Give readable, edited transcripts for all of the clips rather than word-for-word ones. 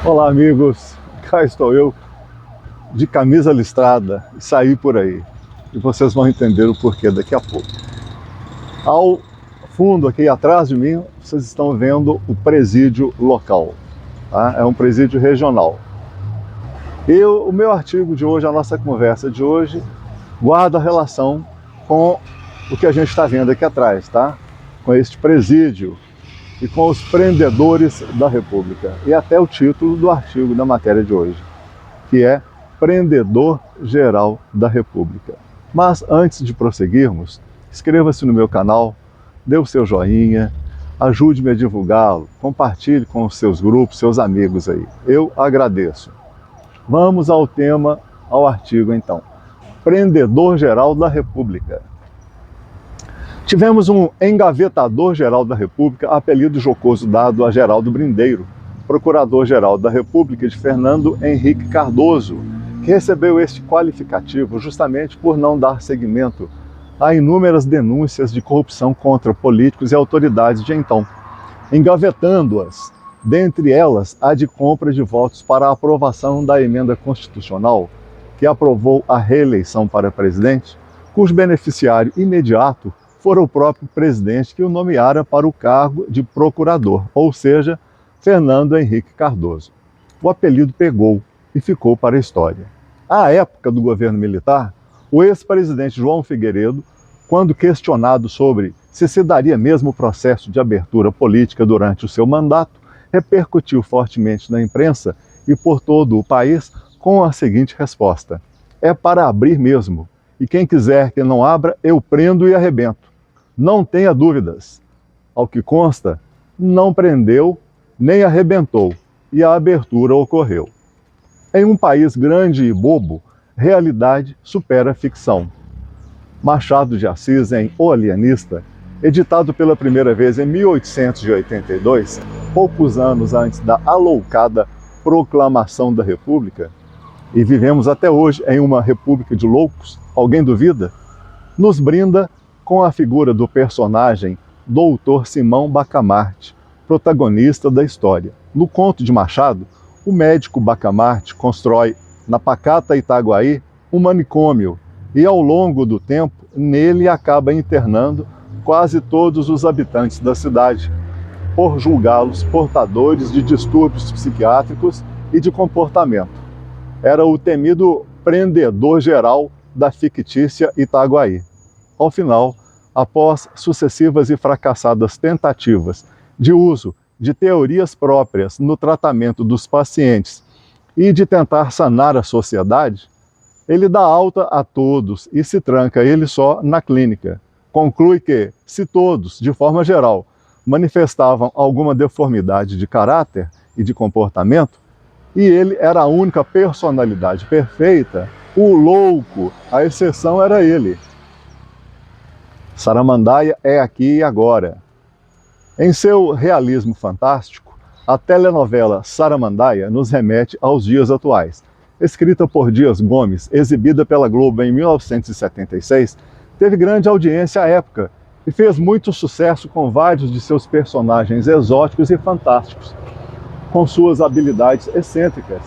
Olá, amigos. Cá estou eu, de camisa listrada, e saí por aí. E vocês vão entender o porquê daqui a pouco. Ao fundo, aqui atrás de mim, vocês estão vendo o presídio local. Tá? É um presídio regional. E o meu artigo de hoje, a nossa conversa de hoje, guarda relação com o que a gente está vendo aqui atrás, tá? Com este presídio e com os prendedores da República. E até o título do artigo da matéria de hoje, que é Prendedor Geral da República. Mas antes de prosseguirmos, inscreva-se no meu canal, dê o seu joinha, ajude-me a divulgá-lo, compartilhe com os seus grupos, seus amigos aí. Eu agradeço. Vamos ao tema, ao artigo então. Prendedor Geral da República. Tivemos um engavetador-geral da República, apelido jocoso dado a Geraldo Brindeiro, procurador-geral da República de Fernando Henrique Cardoso, que recebeu este qualificativo justamente por não dar seguimento a inúmeras denúncias de corrupção contra políticos e autoridades de então, engavetando-as, dentre elas a de compra de votos para a aprovação da emenda constitucional que aprovou a reeleição para presidente, cujo beneficiário imediato fora o próprio presidente que o nomeara para o cargo de procurador, ou seja, Fernando Henrique Cardoso. O apelido pegou e ficou para a história. À época do governo militar, o ex-presidente João Figueiredo, quando questionado sobre se daria mesmo o processo de abertura política durante o seu mandato, repercutiu fortemente na imprensa e por todo o país com a seguinte resposta: é para abrir mesmo, e quem quiser que não abra, eu prendo e arrebento. Não tenha dúvidas. Ao que consta, não prendeu nem arrebentou, e a abertura ocorreu. Em um país grande e bobo, realidade supera ficção. Machado de Assis, em O Alienista, editado pela primeira vez em 1882, poucos anos antes da aloucada proclamação da República, e vivemos até hoje em uma república de loucos, alguém duvida? Nos brinda com a figura do personagem Doutor Simão Bacamarte, protagonista da história. No conto de Machado, o médico Bacamarte constrói, na pacata Itaguaí, um manicômio e, ao longo do tempo, nele acaba internando quase todos os habitantes da cidade, por julgá-los portadores de distúrbios psiquiátricos e de comportamento. Era o temido prendedor geral da fictícia Itaguaí. Ao final, após sucessivas e fracassadas tentativas de uso de teorias próprias no tratamento dos pacientes e de tentar sanar a sociedade, ele dá alta a todos e se tranca ele só na clínica. Conclui que, se todos, de forma geral, manifestavam alguma deformidade de caráter e de comportamento, e ele era a única personalidade perfeita, o louco, a exceção era ele. Saramandaia é aqui e agora. Em seu realismo fantástico, a telenovela Saramandaia nos remete aos dias atuais. Escrita por Dias Gomes, exibida pela Globo em 1976, teve grande audiência à época e fez muito sucesso com vários de seus personagens exóticos e fantásticos, com suas habilidades excêntricas,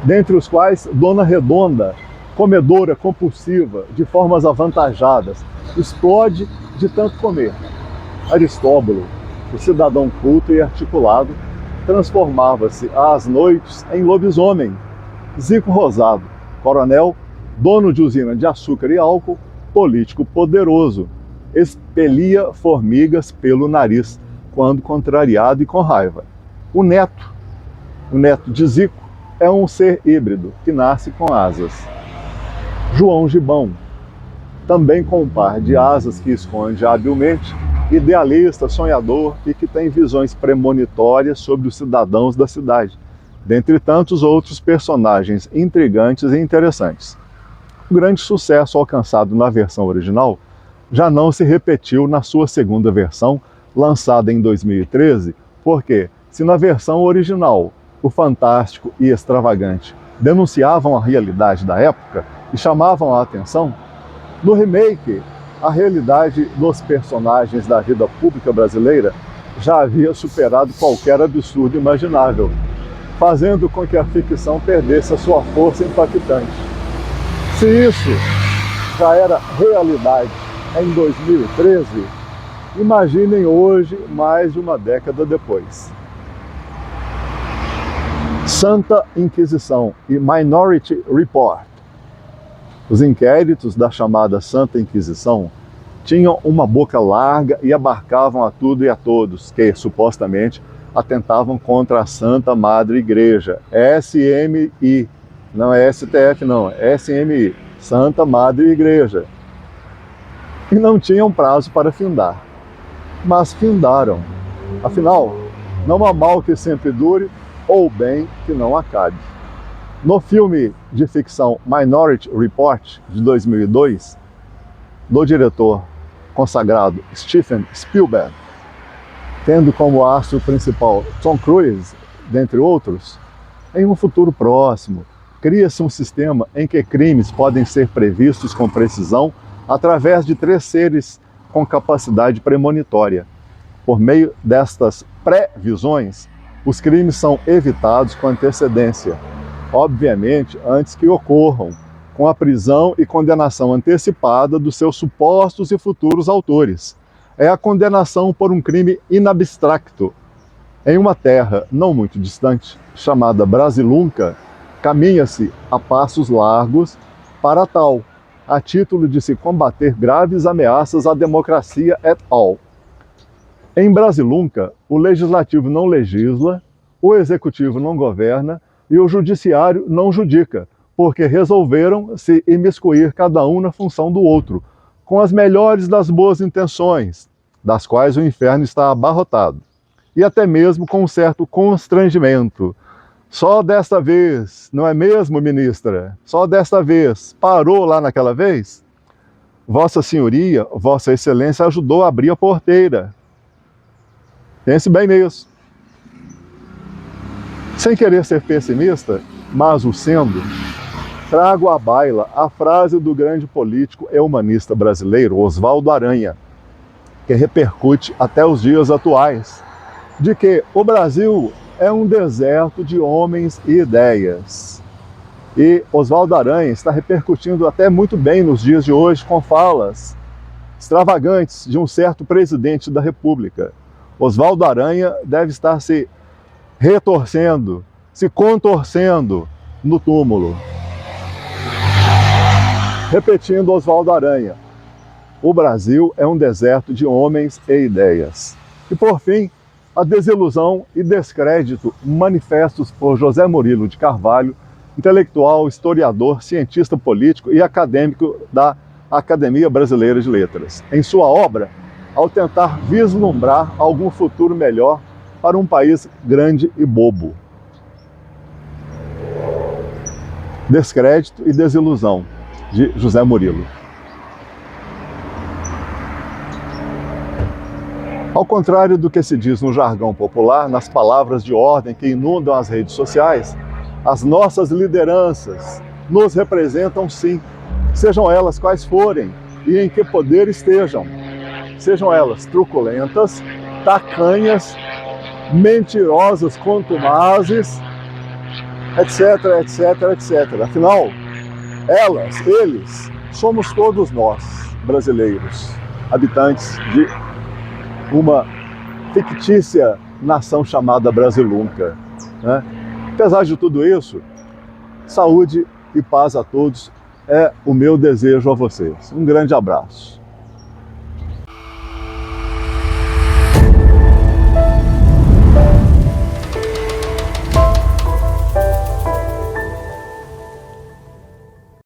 dentre os quais Dona Redonda, comedora compulsiva, de formas avantajadas, explode de tanto comer. Aristóbulo, o cidadão culto e articulado, transformava-se às noites em lobisomem. Zico Rosado, coronel, dono de usina de açúcar e álcool, político poderoso, expelia formigas pelo nariz, quando contrariado e com raiva. O neto de Zico, é um ser híbrido que nasce com asas. João Gibão, também com um par de asas que esconde habilmente, idealista, sonhador e que tem visões premonitórias sobre os cidadãos da cidade, dentre tantos outros personagens intrigantes e interessantes. O grande sucesso alcançado na versão original já não se repetiu na sua segunda versão, lançada em 2013, porque, se na versão original o fantástico e extravagante denunciavam a realidade da época e chamavam a atenção, no remake, a realidade dos personagens da vida pública brasileira já havia superado qualquer absurdo imaginável. fazendo com que a ficção perdesse a sua força impactante. Se isso já era realidade em 2013, imaginem hoje, mais de uma década depois. Santa Inquisição e Minority Report. Os inquéritos da chamada Santa Inquisição tinham uma boca larga e abarcavam a tudo e a todos que, supostamente, atentavam contra a Santa Madre Igreja, SMI, não é STF não, é SMI, Santa Madre Igreja. E não tinham prazo para findar, mas findaram. Afinal, não há mal que sempre dure, ou bem que não acabe. No filme de ficção Minority Report, de 2002, do diretor consagrado Steven Spielberg, tendo como astro principal Tom Cruise, dentre outros, em um futuro próximo, cria-se um sistema em que crimes podem ser previstos com precisão através de 3 seres com capacidade premonitória. Por meio destas previsões, os crimes são evitados com antecedência, obviamente antes que ocorram, com a prisão e condenação antecipada dos seus supostos e futuros autores. É a condenação por um crime in abstracto. Em uma terra não muito distante, chamada Brasilunca, caminha-se a passos largos para tal, a título de se combater graves ameaças à democracia et al. Em Brasilunca, o legislativo não legisla, o executivo não governa e o judiciário não judica, porque resolveram se imiscuir cada um na função do outro, com as melhores das boas intenções, das quais o inferno está abarrotado, e até mesmo com um certo constrangimento. Só desta vez, não é mesmo, ministra? Só desta vez, parou lá naquela vez? Vossa Senhoria, Vossa Excelência ajudou a abrir a porteira. Pense bem nisso. Sem querer ser pessimista, mas o sendo, trago à baila a frase do grande político e humanista brasileiro Oswaldo Aranha, que repercute até os dias atuais, de que o Brasil é um deserto de homens e ideias. E Oswaldo Aranha está repercutindo até muito bem nos dias de hoje com falas extravagantes de um certo presidente da República. Oswaldo Aranha deve estar se retorcendo, se contorcendo no túmulo. Repetindo Oswaldo Aranha, o Brasil é um deserto de homens e ideias. E por fim, a desilusão e descrédito manifestos por José Murilo de Carvalho, intelectual, historiador, cientista político e acadêmico da Academia Brasileira de Letras, em sua obra, ao tentar vislumbrar algum futuro melhor para um país grande e bobo. Descrédito e desilusão, de José Murilo. Ao contrário do que se diz no jargão popular, nas palavras de ordem que inundam as redes sociais, as nossas lideranças nos representam sim, sejam elas quais forem e em que poder estejam. Sejam elas truculentas, tacanhas, mentirosas, contumazes, etc, etc, etc. Afinal, elas, eles, somos todos nós, brasileiros, habitantes de uma fictícia nação chamada Brasilunca, né? Apesar de tudo isso, saúde e paz a todos é o meu desejo a vocês. Um grande abraço.